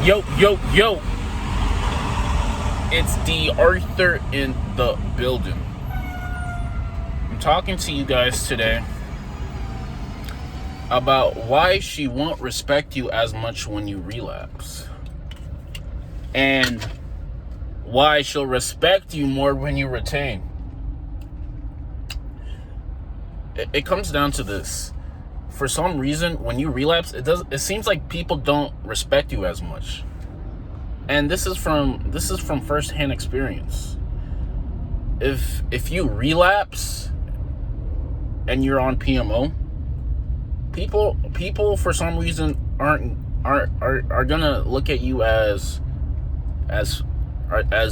Yo, yo, yo. It's D.Arthur in the building. I'm talking to you guys today about why she won't respect you as much when you relapse. And why she'll respect you more when you retain. It comes down to this. For some reason, when you relapse, it seems like people don't respect you as much. And this is from first-hand experience. If you relapse and you're on PMO, people for some reason are gonna look at you as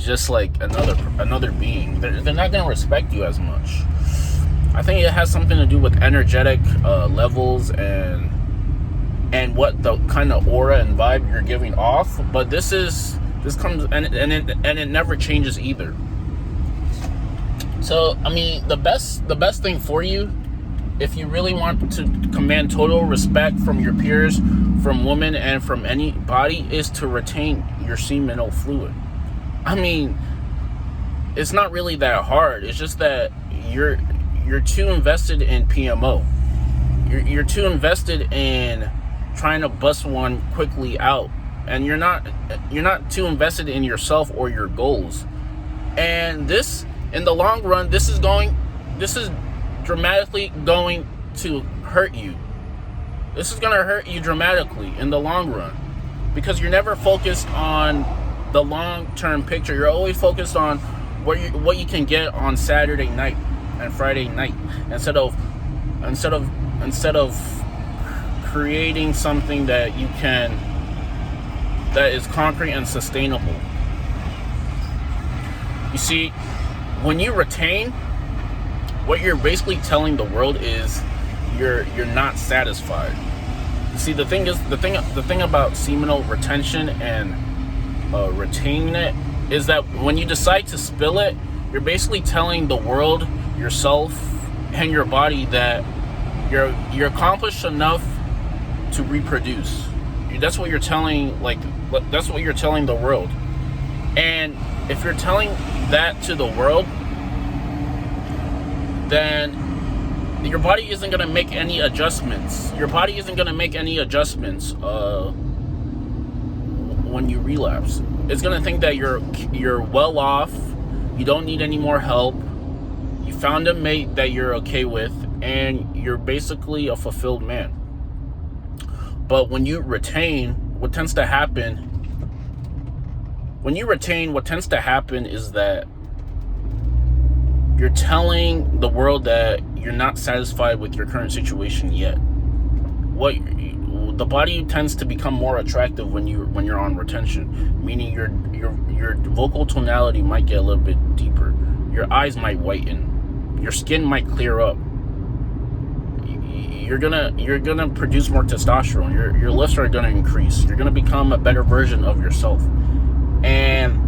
just like another being. They're not gonna respect you as much. I think it has something to do with energetic levels and what the kind of aura and vibe you're giving off. But this comes and it never changes either. So I mean, the best thing for you, if you really want to command total respect from your peers, from women, and from anybody, is to retain your seminal fluid. I mean, it's not really that hard. It's just that you're too invested in PMO. You're too invested in trying to bust one quickly out, and you're not too invested in yourself or your goals. And this, in the long run, this is dramatically going to hurt you. This is going to hurt you dramatically in the long run, because you're never focused on the long-term picture. You're always focused on what you can get on Saturday night and Friday night, instead of creating something that is concrete and sustainable. You see, when you retain, what you're basically telling the world is you're not satisfied. You see, the thing about seminal retention and retaining it is that when you decide to spill it, you're basically telling the world, yourself, and your body that you're accomplished enough to reproduce. That's what you're telling the world. And if you're telling that to the world, then your body isn't going to make any adjustments. When you relapse. It's going to think that you're well off, you don't need any more help, you found a mate that you're okay with, and you're basically a fulfilled man. But when you retain, what tends to happen is that you're telling the world that you're not satisfied with your current situation yet. The body tends to become more attractive when you're on retention, meaning your vocal tonality might get a little bit deeper, your eyes might whiten, your skin might clear up. You're gonna produce more testosterone. Your lifts are gonna increase. You're gonna become a better version of yourself, and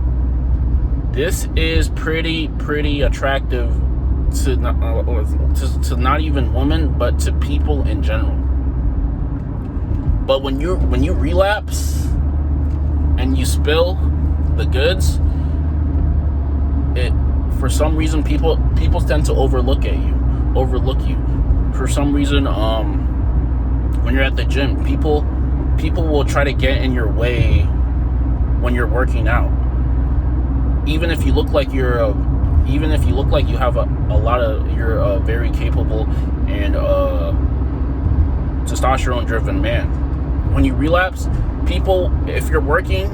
this is pretty attractive to not even women, but to people in general. But when you relapse and you spill the goods, for some reason people tend to overlook you. For some reason, when you're at the gym, people will try to get in your way when you're working out. Even if you look like you have you're very capable and testosterone driven man. When you relapse, if you're working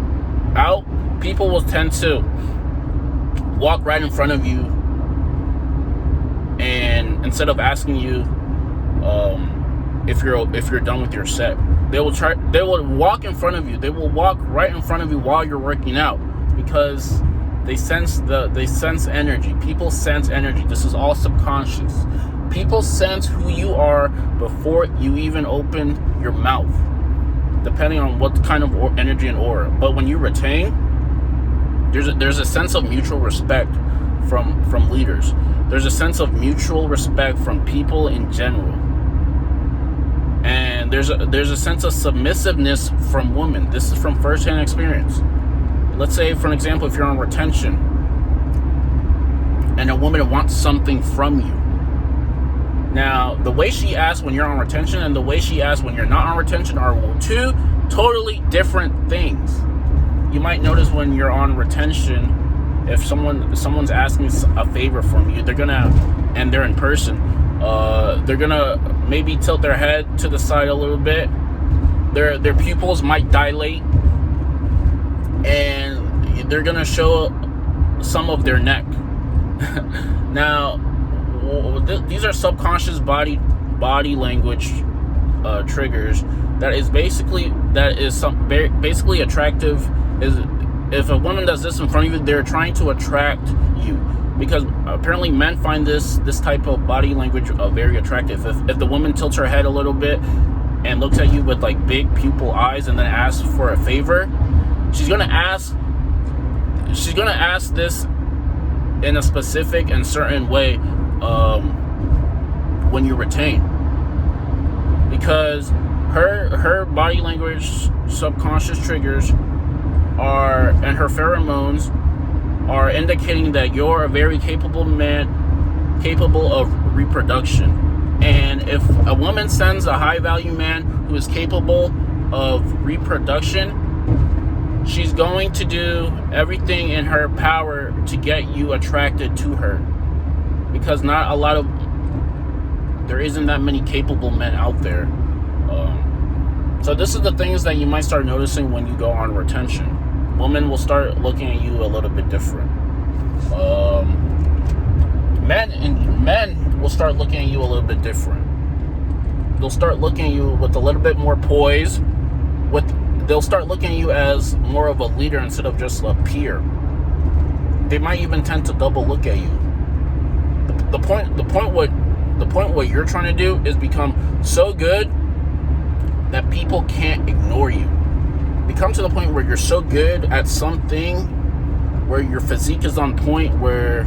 out, people will tend to walk right in front of you, and instead of asking you if you're done with your set, they will walk in front of you. They will walk right in front of you while you're working out, because they sense energy. People sense energy. This is all subconscious. People sense who you are before you even open your mouth, depending on what kind of energy and aura. But when you retain, there's a sense of mutual respect from leaders. There's a sense of mutual respect from people in general. And and there's a sense of submissiveness from women. This is from firsthand experience. Let's say, for an example, if you're on retention and a woman wants something from you. Now, the way she asks when you're on retention and the way she asks when you're not on retention are two totally different things. You might notice when you're on retention, if someone's asking a favor from you, and they're in person, they're gonna maybe tilt their head to the side a little bit. Their pupils might dilate, and they're gonna show some of their neck. Now, these are subconscious body language triggers. That is basically attractive. Is if a woman does this in front of you, they're trying to attract you, because apparently men find this type of body language very attractive. If the woman tilts her head a little bit and looks at you with like big pupil eyes and then asks for a favor, she's gonna ask this in a specific and certain way when you retain, because her body language subconscious triggers and her pheromones are indicating that you're a very capable man, capable of reproduction. And if a woman sends a high value man who is capable of reproduction, she's going to do everything in her power to get you attracted to her, because there isn't that many capable men out there. So this is the things that you might start noticing when you go on retention. Women will start looking at you a little bit different. Men will start looking at you a little bit different. They'll start looking at you with a little bit more poise. They'll start looking at you as more of a leader instead of just a peer. They might even tend to double look at you. The point what you're trying to do is become so good that people can't ignore you. Become to the point where you're so good at something, where your physique is on point, where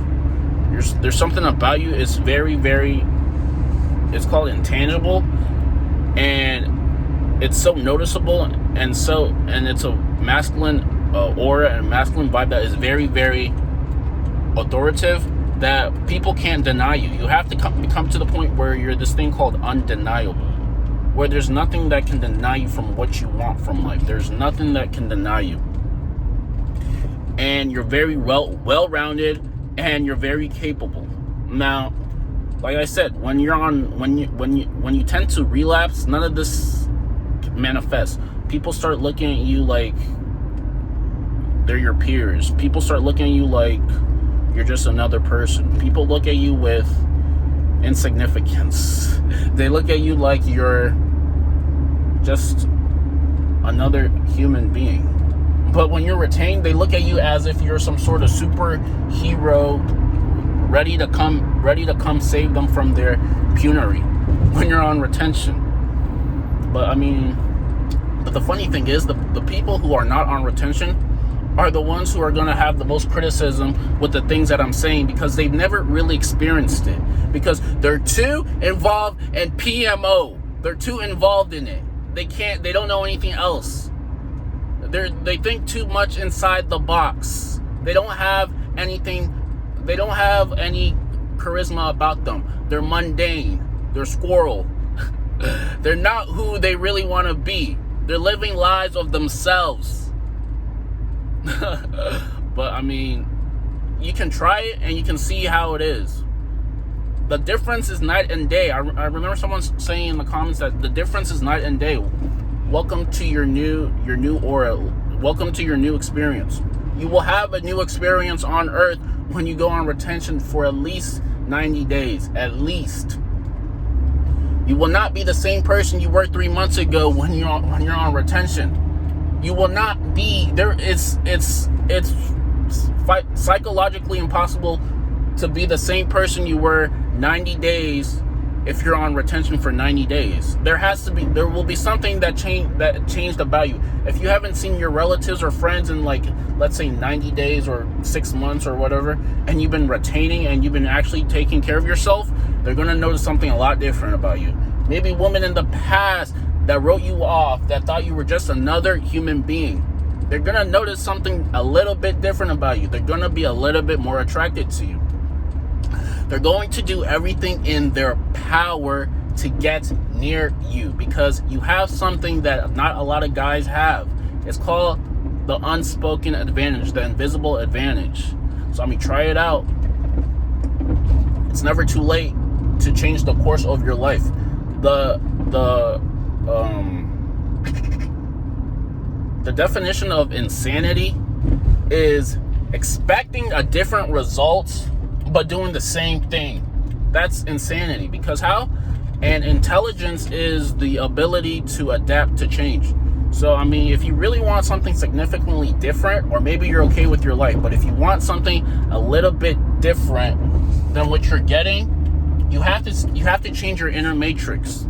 there's something about you. It's very, very, it's called intangible, and it's so noticeable, and it's a masculine aura and masculine vibe that is very, very authoritative, that people can't deny you. You have to come to the point where you're this thing called undeniable, where there's nothing that can deny you from what you want from life. There's nothing that can deny you. And you're very well-rounded, and you're very capable. Now, like I said, when you tend to relapse, none of this manifests. People start looking at you like they're your peers. People start looking at you like you're just another person. People look at you with insignificance. They look at you like you're just another human being. But when you're retained, they look at you as if you're some sort of superhero, ready to come save them from their penury when you're on retention. But the funny thing is, the people who are not on retention are the ones who are going to have the most criticism with the things that I'm saying, because they've never really experienced it, because they're too involved in PMO. They're too involved in it. They don't know anything else. They think too much inside the box. They don't have any charisma about them. They're mundane. They're squirrel. They're not who they really want to be. They're living lives of themselves. But you can try it and you can see how it is. The difference is night and day. I remember someone saying in the comments that the difference is night and day. Welcome to your new aura. Welcome to your new experience. You will have a new experience on Earth when you go on retention for at least 90 days. At least. You will not be the same person you were 3 months ago when you're on retention. You will not be there. It's psychologically impossible to be the same person you were 90 days if you're on retention for 90 days. There will be something that changed about you. If you haven't seen your relatives or friends in, like, let's say 90 days or 6 months or whatever, and you've been retaining and you've been actually taking care of yourself, they're going to notice something a lot different about you. Maybe women in the past that wrote you off, that thought you were just another human being, they're going to notice something a little bit different about you. They're going to be a little bit more attracted to you. They're going to do everything in their power to get near you, because you have something that not a lot of guys have. It's called the unspoken advantage, the invisible advantage. So I mean, try it out. It's never too late to change the course of your life. The definition of insanity is expecting a different result but doing the same thing. That's insanity. Because how? And intelligence is the ability to adapt to change. So I mean, if you really want something significantly different, or maybe you're okay with your life, but if you want something a little bit different than what you're getting, you have to change your inner matrix.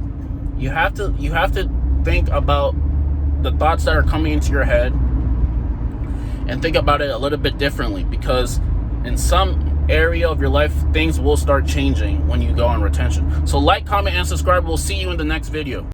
You have to think about the thoughts that are coming into your head and think about it a little bit differently, because in some area of your life, things will start changing when you go on retention. So like, comment, and subscribe. We'll see you in the next video.